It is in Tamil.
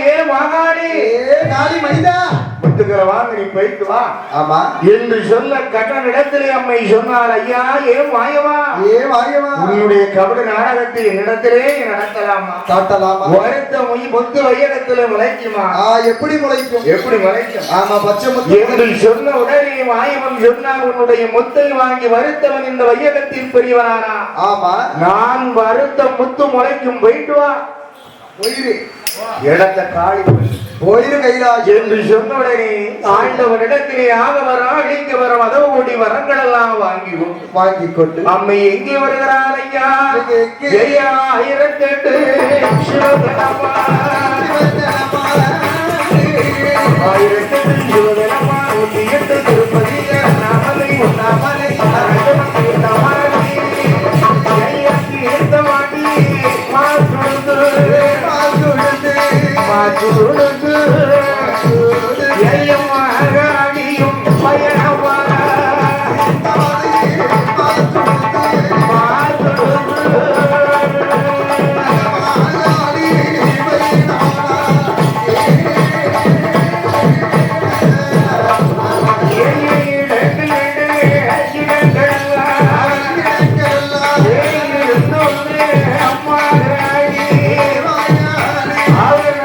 ஏ மாகாணி காளி மனிதா முத்துக்கிறவாங்க நீ போயிட்டு வா. ஆமா என்று சொல்ல கட்டனிடத்திலே அம்மை சொன்னார், ஐயா ஏ மாயவா உன்னுடைய கபடு நாடகத்தை என்னிடத்திலே நடத்தலாமா காட்டலாமா? வருத்த மொய் பொத்து வையகத்திலே முளைக்குமா? எப்படி முளைக்கும்? எப்படி முளைக்கும்? ஆமா பச்சை முத்து என்று சொன்ன உடனே மாயவன் சொன்னார், உன்னுடைய முத்தை வாங்கி வருத்தவன் இந்த வையகத்தில் பெரியவனானா? ஆமா நான் வருத்த முத்து முளைக்கும், போயிட்டு வா. போயிரு இடத்த காலி போயிரு கைலாஷ் என்று சொன்னுடனே ஆண்டவனிடத்திலே ஆக வர அழிக்க வர மதவோடி வரங்கள் எல்லாம் வாங்கி கொண்டு அம்மை எங்கே வருகிறார் ஐயா? ஜெயா 1008 சிவகணமா 1008 சிவகணமா 108 திருப்பதி நாமலை உண்ணாமலை ஜெயக்கு ஏத்த மாட்டி மாசுடுது எய்யமாகாடியும் பயணமாக அவர்